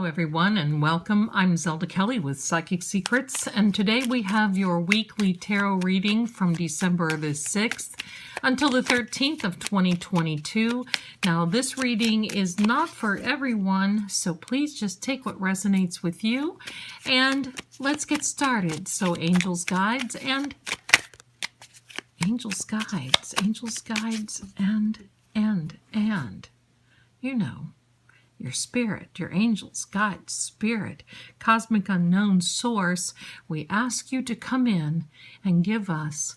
Hello everyone and welcome. I'm Zelda Kelly with Psychic Secrets, and today we have your weekly tarot reading from December the 6th until the 13th of 2022. Now this reading is not for everyone, so please just take what resonates with you and let's get started. So angels guides and you know, your spirit, your angels, guides, spirit, cosmic unknown source, we ask you to come in and give us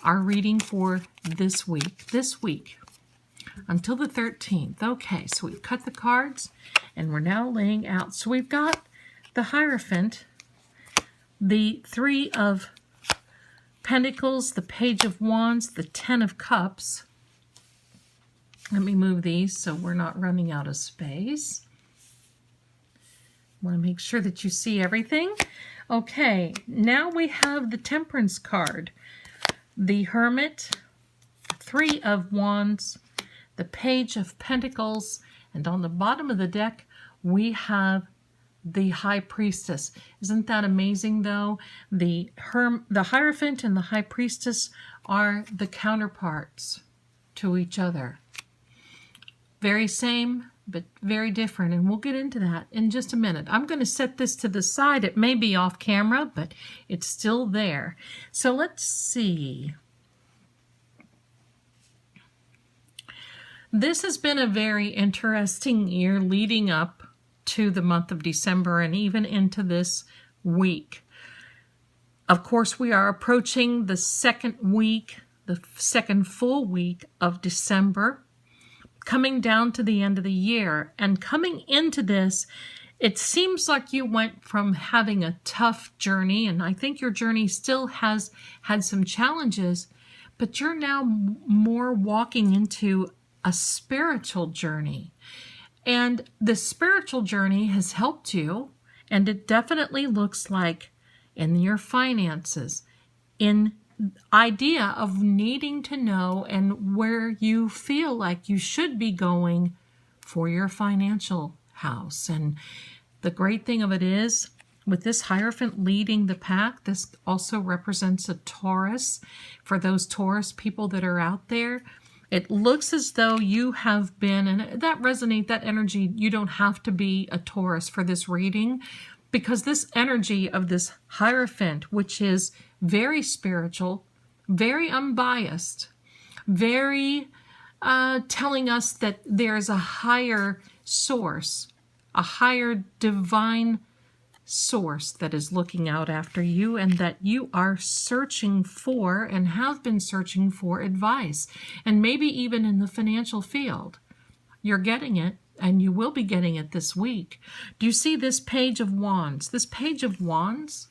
our reading for this week until the 13th. Okay, so we've cut the cards and we're now laying out. So we've got the Hierophant, the Three of Pentacles, the Page of Wands, the Ten of Cups. Let me move these so we're not running out of space. Want to make sure that you see everything. Okay, now we have the Temperance card, the Hermit, Three of Wands, the Page of Pentacles, and on the bottom of the deck we have the High Priestess. Isn't that amazing though? The Hierophant and the High Priestess are the counterparts to each other. Very same, but very different, and we'll get into that in just a minute. I'm going to set this to the side. It may be off camera, but it's still there. So let's see. This has been a very interesting year leading up to the month of December and even into this week. Of course, we are approaching the second week, the second full week of December, coming down to the end of the year. And coming into this, it seems like you went from having a tough journey, and I think your journey still has had some challenges, but you're now more walking into a spiritual journey. And the spiritual journey has helped you, and it definitely looks like in your finances, in idea of needing to know and where you feel like you should be going for your financial house. And the great thing of it is, with this Hierophant leading the pack, this also represents a Taurus. For those Taurus people that are out there, it looks as though you have been, and that resonates, that energy, you don't have to be a Taurus for this reading, because this energy of this Hierophant, which is very spiritual, very unbiased, very telling us that there's a higher source, a higher divine source that is looking out after you, and that you are searching for and have been searching for advice. And maybe even in the financial field, you're getting it, and you will be getting it this week. Do you see this Page of Wands? This Page of Wands,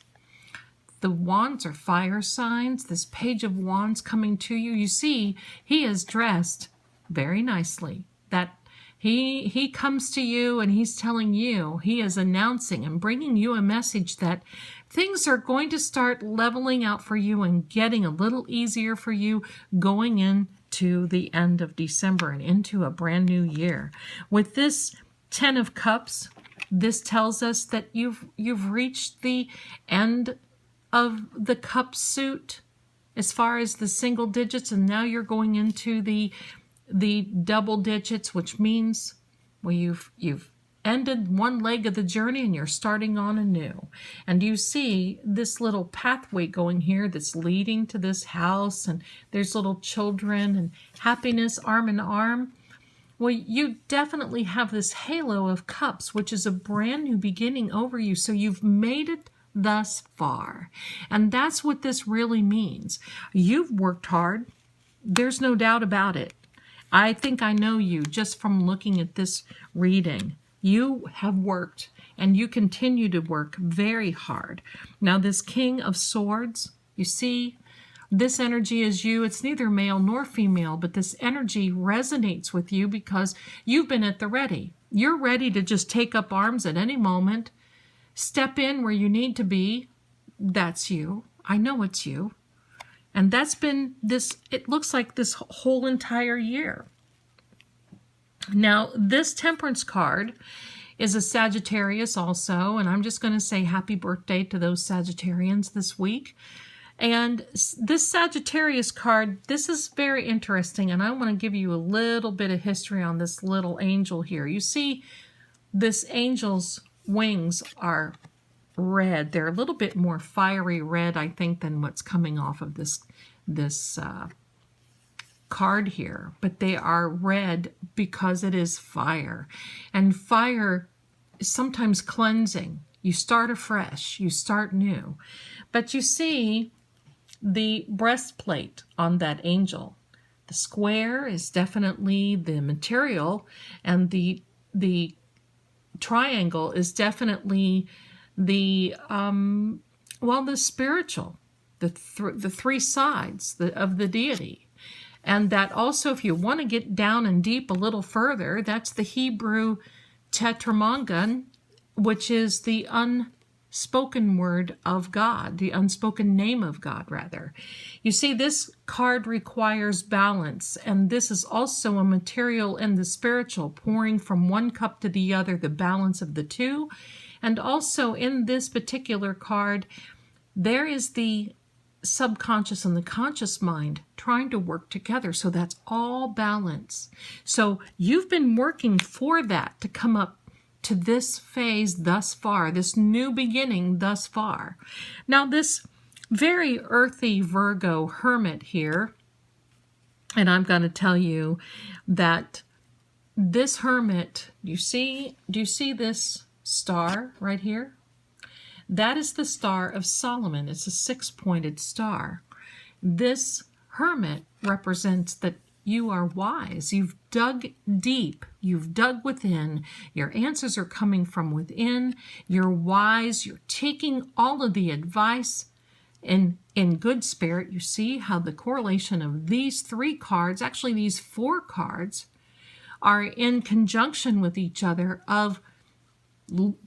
the wands are fire signs. This Page of Wands coming to you, you see he is dressed very nicely. That he comes to you and he's telling you, he is announcing and bringing you a message that things are going to start leveling out for you and getting a little easier for you going into the end of December and into a brand new year. With this Ten of Cups, this tells us that you've reached the end of the cup suit as far as the single digits, and now you're going into the double digits, which means, well, you've ended one leg of the journey and you're starting on anew. And you see this little pathway going here that's leading to this house, and there's little children and happiness arm in arm. Well, you definitely have this halo of cups, which is a brand new beginning over you. So you've made it thus far. And that's what this really means. You've worked hard. There's no doubt about it. I think I know you just from looking at this reading. You have worked and you continue to work very hard. Now this King of Swords, you see, this energy is you. It's neither male nor female, but this energy resonates with you because you've been at the ready. You're ready to just take up arms at any moment. Step in where you need to be. That's you. I know it's you. And that's been this, it looks like this whole entire year. Now, this Temperance card is a Sagittarius also, and I'm just going to say happy birthday to those Sagittarians this week. And this Sagittarius card, this is very interesting, and I want to give you a little bit of history on this little angel here. You see, this angel's wings are red. They're a little bit more fiery red, I think, than what's coming off of this card here. But they are red because it is fire. And fire is sometimes cleansing. You start afresh. You start new. But you see the breastplate on that angel. The square is definitely the material, and the triangle is definitely the the spiritual, the three sides of the deity. And that also, if you want to get down and deep a little further, that's the Hebrew tetragrammaton, which is the unspoken word of God, the unspoken name of God, rather. You see, this card requires balance, and this is also a material in the spiritual, pouring from one cup to the other, the balance of the two. And also in this particular card, there is the subconscious and the conscious mind trying to work together. So that's all balance. So you've been working for that to come up to this phase thus far, this new beginning thus far. Now this very earthy Virgo hermit here, and I'm going to tell you that this hermit, do you see this star right here? That is the Star of Solomon. It's a six-pointed star. This hermit represents that you are wise. You've dug deep. You've dug within. Your answers are coming from within. You're wise. You're taking all of the advice in good spirit. You see how the correlation of these three cards, actually these four cards, are in conjunction with each other of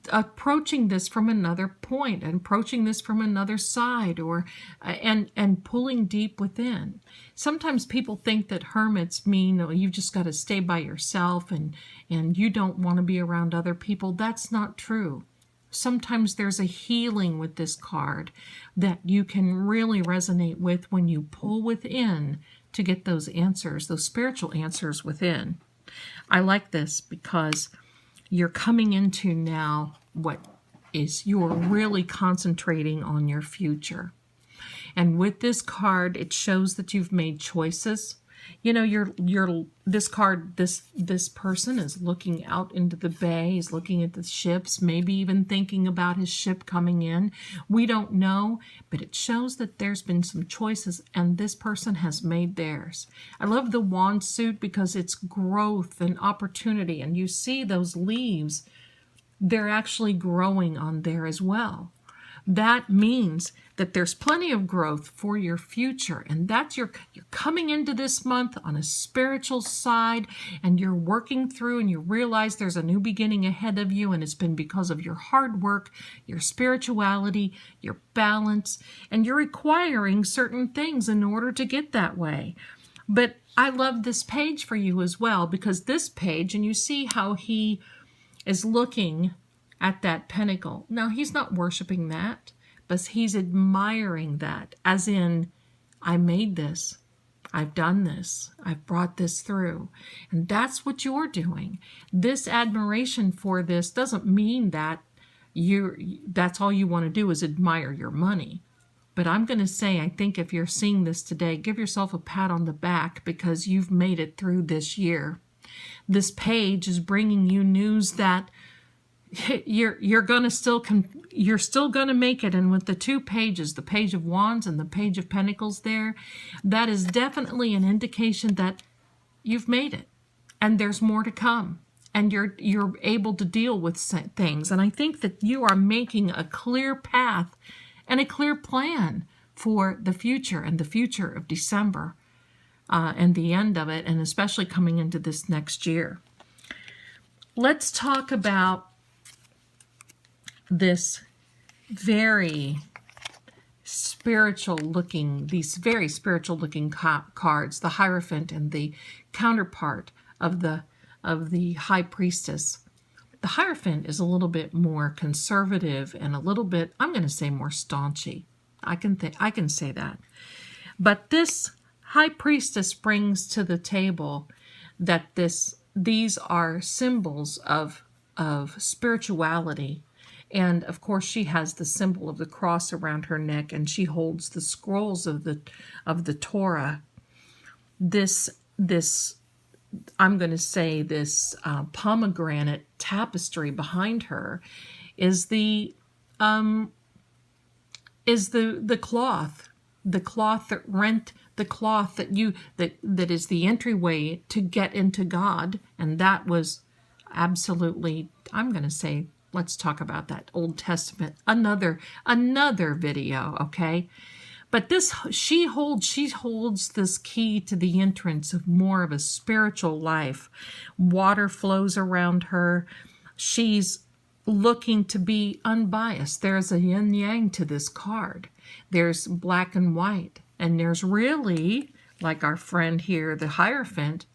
approaching this from another point and approaching this from another side, or and pulling deep within. Sometimes people think that hermits mean, oh, you've just got to stay by yourself and you don't want to be around other people. That's not true. Sometimes there's a healing with this card that you can really resonate with when you pull within to get those answers, those spiritual answers within. I like this because you're coming into now what is you're really concentrating on your future. And with this card, it shows that you've made choices. You know, this card, this person is looking out into the bay, he's looking at the ships, maybe even thinking about his ship coming in. We don't know, but it shows that there's been some choices and this person has made theirs. I love the wand suit because it's growth and opportunity, and you see those leaves, they're actually growing on there as well. That means that there's plenty of growth for your future, and that's you're coming into this month on a spiritual side, and you're working through, and you realize there's a new beginning ahead of you, and it's been because of your hard work, your spirituality, your balance, and you're requiring certain things in order to get that way. But I love this page for you as well, because this page, and you see how he is looking at that pentacle. Now, he's not worshiping that, but he's admiring that, as in, I made this, I've done this, I've brought this through. And that's what you're doing. This admiration for this doesn't mean that that's all you want to do is admire your money. But I'm going to say, I think if you're seeing this today, give yourself a pat on the back because you've made it through this year. This page is bringing you news that you're still going to make it. And with the two pages, the page of wands and the page of pentacles there, that is definitely an indication that you've made it and there's more to come, and you're able to deal with things. And I think that you are making a clear path and a clear plan for the future, and the future of December and the end of it, and especially coming into this next year. Let's talk about this these very spiritual looking cards, the Hierophant and the counterpart of the High Priestess. The Hierophant is a little bit more conservative and a little bit, I'm going to say, more staunchy. I can say that. But this High Priestess brings to the table that these are symbols of spirituality. And of course, she has the symbol of the cross around her neck, and she holds the scrolls of the Torah. This I'm going to say this pomegranate tapestry behind her is the cloth that is the entryway to get into God. And that was absolutely, I'm going to say, let's talk about that Old Testament another video, okay? But she holds this key to the entrance of more of a spiritual life. Water flows around her. She's looking to be unbiased. There's a yin yang to this card. There's black and white. And there's really, like our friend here, the Hierophant,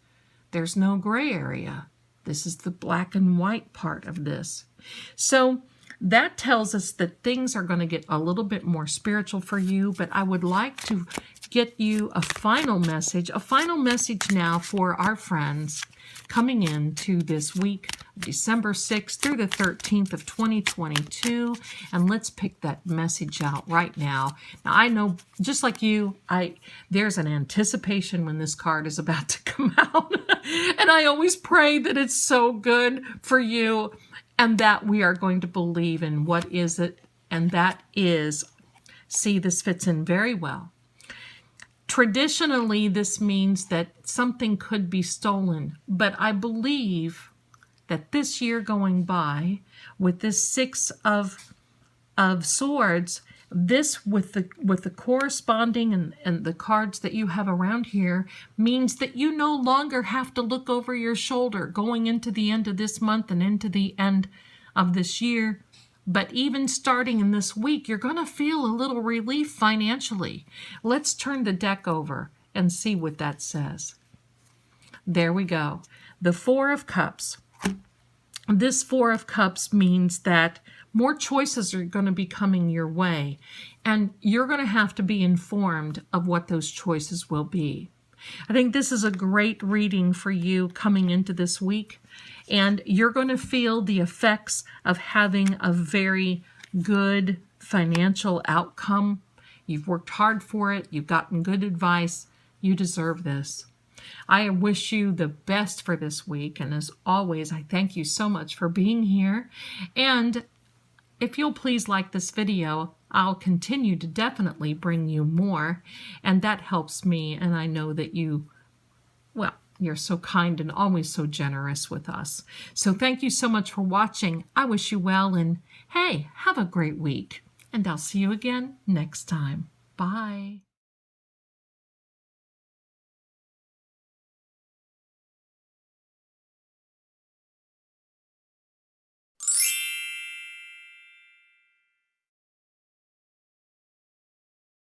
there's no gray area. This is the black and white part of this. So that tells us that things are going to get a little bit more spiritual for you, but I would like to get you a final message now for our friends coming into this week, December 6th through the 13th of 2022, and let's pick that message out right now. Now, I know, just like you, there's an anticipation when this card is about to come out, and I always pray that it's so good for you, and that we are going to believe in what is it, and that is, see, this fits in very well. Traditionally, this means that something could be stolen, but I believe that this year going by, with this Six of Swords, this with the corresponding and the cards that you have around here means that you no longer have to look over your shoulder going into the end of this month and into the end of this year. But even starting in this week, you're going to feel a little relief financially. Let's turn the deck over and see what that says. There we go. The Four of Cups. This Four of Cups means that more choices are going to be coming your way, and you're going to have to be informed of what those choices will be. I think this is a great reading for you coming into this week, and you're going to feel the effects of having a very good financial outcome. You've worked hard for it. You've gotten good advice. You deserve this. I wish you the best for this week, and as always, I thank you so much for being here. And if you'll please like this video, I'll continue to definitely bring you more, and that helps me, and I know that you're so kind and always so generous with us. So thank you so much for watching. I wish you well, and hey, have a great week, and I'll see you again next time. Bye.